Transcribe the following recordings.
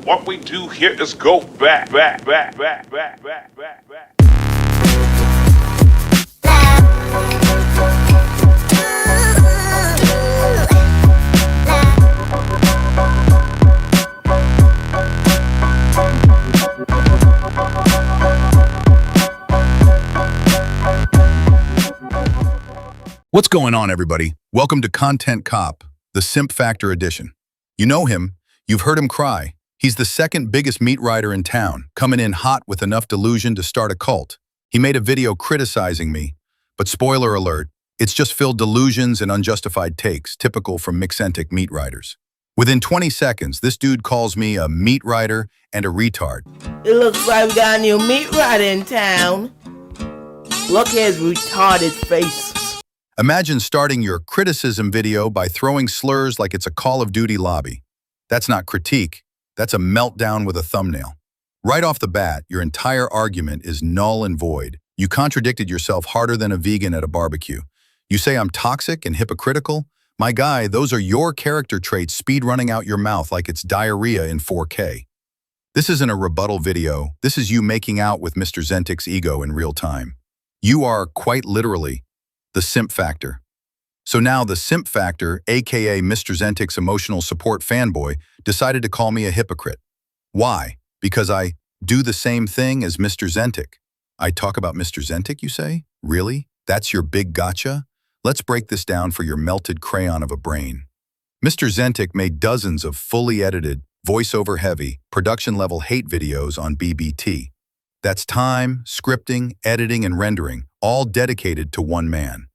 What we do here is go back, back, back, back, back, back, back, back. What's going on, everybody? Welcome to Content Cop, the Simp Factor edition. You know him. You've heard him cry. He's the second biggest meat rider in town, coming in hot with enough delusion to start a cult. He made a video criticizing me, but spoiler alert, it's just filled delusions and unjustified takes, typical from Mixentic meat riders. Within 20 seconds, this dude calls me a meat rider and a retard. It looks like we got a new meat rider in town. Look at his retarded face. Imagine starting your criticism video by throwing slurs like it's a Call of Duty lobby. That's not critique, that's a meltdown with a thumbnail. Right off the bat, your entire argument is null and void. You contradicted yourself harder than a vegan at a barbecue. You say I'm toxic and hypocritical? My guy, those are your character traits speed running out your mouth like it's diarrhea in 4K. This isn't a rebuttal video, this is you making out with Mr. Zentic's ego in real time. You are, quite literally, the Simp Factor. So now the Simp Factor, aka Mr. Zentic's emotional support fanboy, decided to call me a hypocrite. Why? Because I do the same thing as Mr. Zentic. I talk about Mr. Zentic, you say? Really? That's your big gotcha? Let's break this down for your melted crayon of a brain. Mr. Zentic made dozens of fully edited, voiceover-heavy, production-level hate videos on BBT. That's time, scripting, editing, and rendering, all dedicated to one man.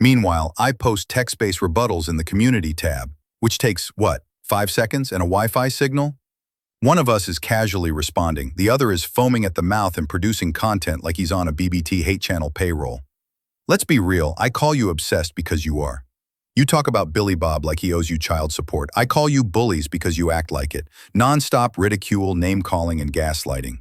Meanwhile, I post text-based rebuttals in the community tab, which takes, 5 seconds and a Wi-Fi signal? One of us is casually responding, the other is foaming at the mouth and producing content like he's on a BBT hate channel payroll. Let's be real, I call you obsessed because you are. You talk about Billy Bob like he owes you child support. I call you bullies because you act like it. Non-stop ridicule, name-calling, and gaslighting.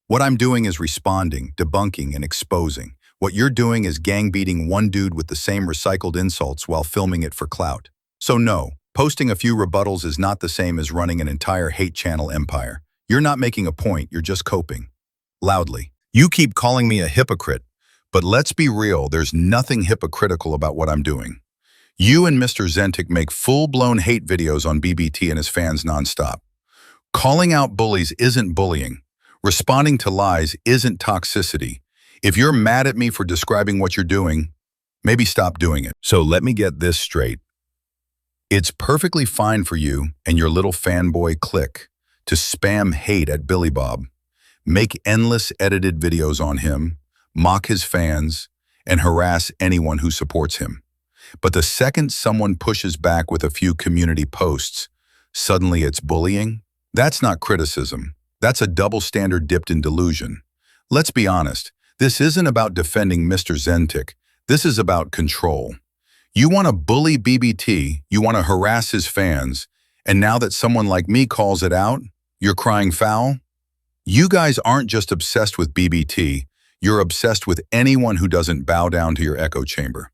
What I'm doing is responding, debunking, and exposing. What you're doing is gang-beating one dude with the same recycled insults while filming it for clout. So no, posting a few rebuttals is not the same as running an entire hate channel empire. You're not making a point, you're just coping. Loudly. You keep calling me a hypocrite, but let's be real, there's nothing hypocritical about what I'm doing. You and Mr. Zentic make full-blown hate videos on BBT and his fans nonstop. Calling out bullies isn't bullying. Responding to lies isn't toxicity. If you're mad at me for describing what you're doing, maybe stop doing it. So let me get this straight. It's perfectly fine for you and your little fanboy clique to spam hate at Billy Bob, make endless edited videos on him, mock his fans, and harass anyone who supports him. But the second someone pushes back with a few community posts, suddenly it's bullying? That's not criticism. That's a double standard dipped in delusion. Let's be honest, this isn't about defending Mr. Zentic. This is about control. You want to bully BBT, you want to harass his fans, and now that someone like me calls it out, you're crying foul? You guys aren't just obsessed with BBT, you're obsessed with anyone who doesn't bow down to your echo chamber.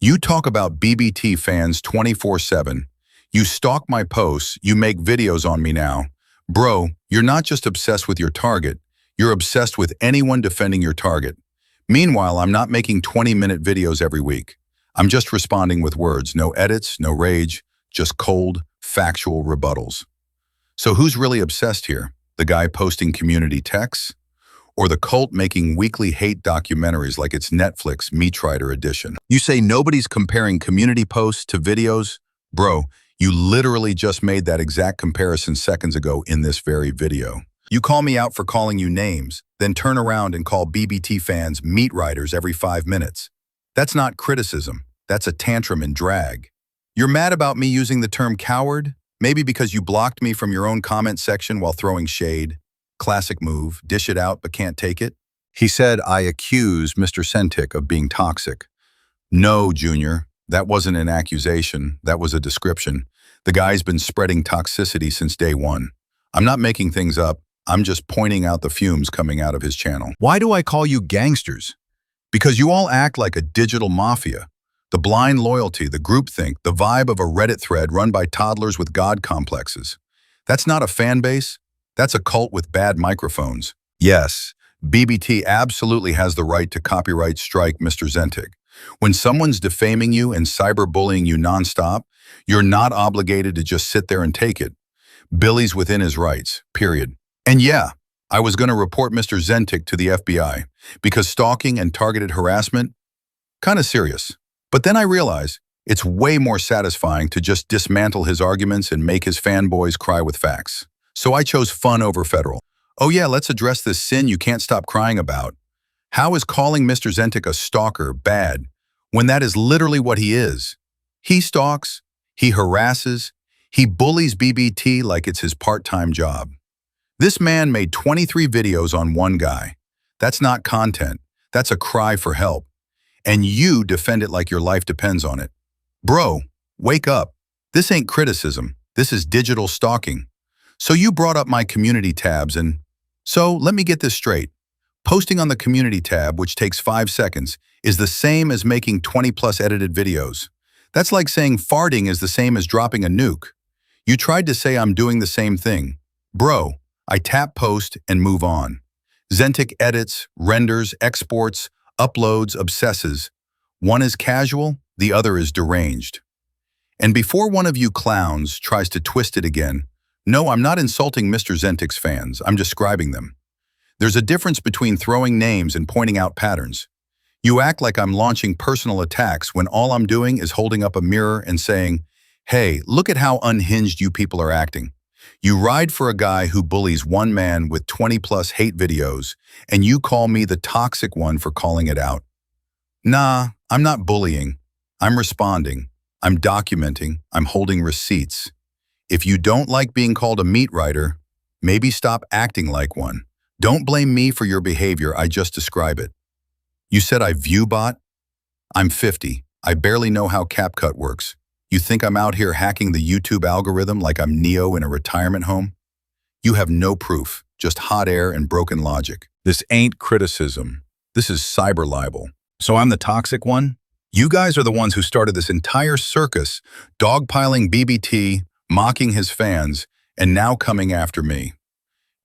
You talk about BBT fans 24/7. You stalk my posts, you make videos on me now. Bro, you're not just obsessed with your target, you're obsessed with anyone defending your target. Meanwhile, I'm not making 20-minute videos every week. I'm just responding with words, no edits, no rage, just cold, factual rebuttals. So who's really obsessed here? The guy posting community texts? Or the cult making weekly hate documentaries like it's Netflix Meat Rider edition? You say nobody's comparing community posts to videos? Bro, you literally just made that exact comparison seconds ago in this very video. You call me out for calling you names, then turn around and call BBT fans meat riders every 5 minutes. That's not criticism, that's a tantrum in drag. You're mad about me using the term coward? Maybe because you blocked me from your own comment section while throwing shade. Classic move, dish it out but can't take it. He said I accuse Mr. Zentic of being toxic. No, Junior, that wasn't an accusation, that was a description. The guy's been spreading toxicity since day one. I'm not making things up, I'm just pointing out the fumes coming out of his channel. Why do I call you gangsters? Because you all act like a digital mafia. The blind loyalty, the groupthink, the vibe of a Reddit thread run by toddlers with God complexes. That's not a fan base, That's a cult with bad microphones. Yes, BBT absolutely has the right to copyright strike Mr. Zentik. When someone's defaming you and cyberbullying you nonstop, you're not obligated to just sit there and take it. Billy's within his rights, period. And yeah, I was going to report Mr. Zentik to the FBI because stalking and targeted harassment, kind of serious. But then I realized it's way more satisfying to just dismantle his arguments and make his fanboys cry with facts. So I chose fun over federal. Oh yeah, let's address this sin you can't stop crying about. How is calling Mr. Zentik a stalker bad when that is literally what he is? He stalks, he harasses, he bullies BBT like it's his part-time job. This man made 23 videos on one guy. That's not content. That's a cry for help. And you defend it like your life depends on it. Bro, wake up. This ain't criticism. This is digital stalking. So you brought up my community tabs and... So let me get this straight. Posting on the community tab, which takes 5 seconds, is the same as making 20+ edited videos. That's like saying farting is the same as dropping a nuke. You tried to say I'm doing the same thing. Bro, I tap post and move on. Zentik edits, renders, exports, uploads, obsesses. One is casual, the other is deranged. And before one of you clowns tries to twist it again, no, I'm not insulting Mr. Zentik's fans, I'm describing them. There's a difference between throwing names and pointing out patterns. You act like I'm launching personal attacks when all I'm doing is holding up a mirror and saying, hey, look at how unhinged you people are acting. You ride for a guy who bullies one man with 20+ hate videos, and you call me the toxic one for calling it out. Nah, I'm not bullying. I'm responding. I'm documenting. I'm holding receipts. If you don't like being called a meat writer, maybe stop acting like one. Don't blame me for your behavior, I just describe it. You said I view bot? I'm 50. I barely know how CapCut works. You think I'm out here hacking the YouTube algorithm like I'm Neo in a retirement home? You have no proof, just hot air and broken logic. This ain't criticism. This is cyber libel. So I'm the toxic one? You guys are the ones who started this entire circus, dogpiling BBT, mocking his fans, and now coming after me.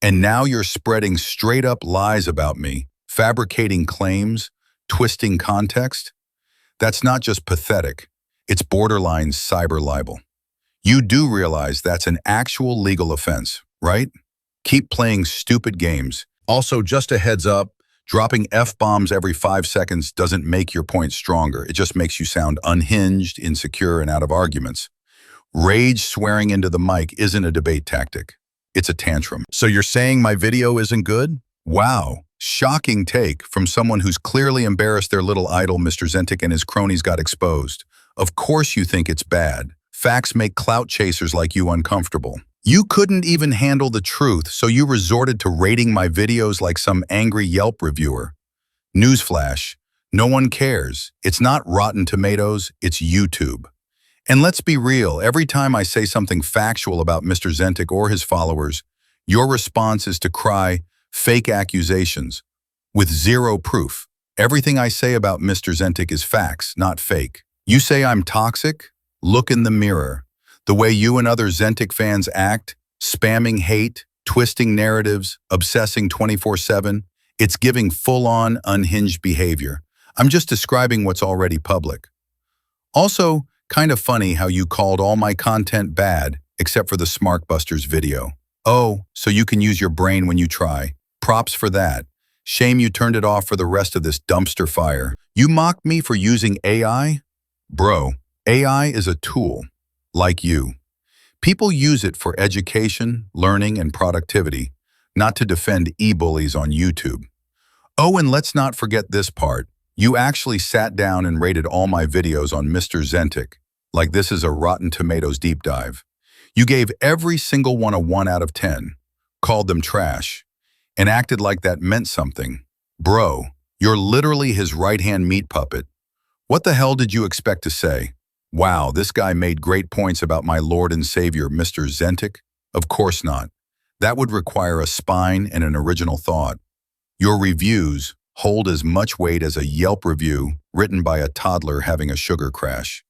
And now you're spreading straight up lies about me, fabricating claims, twisting context. That's not just pathetic, it's borderline cyber libel. You do realize that's an actual legal offense, right? Keep playing stupid games. Also, just a heads up, dropping F-bombs every 5 seconds doesn't make your point stronger. It just makes you sound unhinged, insecure, and out of arguments. Rage swearing into the mic isn't a debate tactic. It's a tantrum. So you're saying my video isn't good? Wow, shocking take from someone who's clearly embarrassed their little idol Mr. Zentik and his cronies got exposed. Of course you think it's bad. Facts make clout chasers like you uncomfortable. You couldn't even handle the truth, so you resorted to rating my videos like some angry Yelp reviewer. Newsflash, no one cares. It's not Rotten Tomatoes, it's YouTube. And let's be real, every time I say something factual about Mr. Zentik or his followers, your response is to cry, fake accusations, with zero proof. Everything I say about Mr. Zentik is facts, not fake. You say I'm toxic? Look in the mirror. The way you and other Zentik fans act, spamming hate, twisting narratives, obsessing 24/7, it's giving full-on, unhinged behavior. I'm just describing what's already public. Also, kind of funny how you called all my content bad, except for the SmarkBusters video. Oh, so you can use your brain when you try. Props for that. Shame you turned it off for the rest of this dumpster fire. You mocked me for using AI? Bro, AI is a tool, like you. People use it for education, learning, and productivity, not to defend e-bullies on YouTube. Oh, and let's not forget this part. You actually sat down and rated all my videos on Mr. Zentik, like this is a Rotten Tomatoes deep dive. You gave every single one a 1 out of 10, called them trash, and acted like that meant something. Bro, you're literally his right-hand meat puppet. What the hell did you expect to say? Wow, this guy made great points about my Lord and Savior, Mr. Zentik? Of course not. That would require a spine and an original thought. Your reviews hold as much weight as a Yelp review written by a toddler having a sugar crash.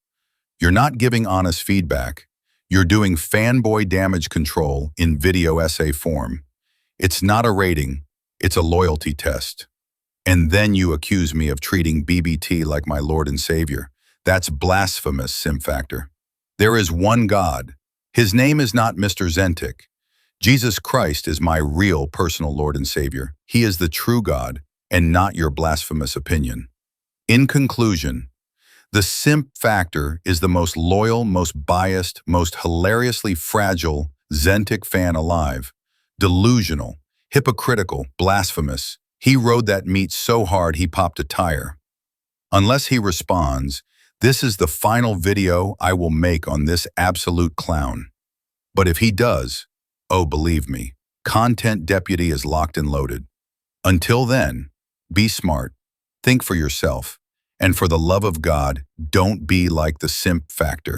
You're not giving honest feedback. You're doing fanboy damage control in video essay form. It's not a rating, it's a loyalty test. And then you accuse me of treating BBT like my Lord and Savior. That's blasphemous, Simp Factor. There is one God. His name is not Mr. Zentik. Jesus Christ is my real personal Lord and Savior. He is the true God and not your blasphemous opinion. In conclusion, the Simp Factor is the most loyal, most biased, most hilariously fragile Zentik fan alive. Delusional, hypocritical, blasphemous. He rode that meat so hard he popped a tire. Unless he responds, this is the final video I will make on this absolute clown. But if he does, oh, believe me, Content Deputy is locked and loaded. Until then, be smart, think for yourself, and for the love of God, don't be like the Simp Factor.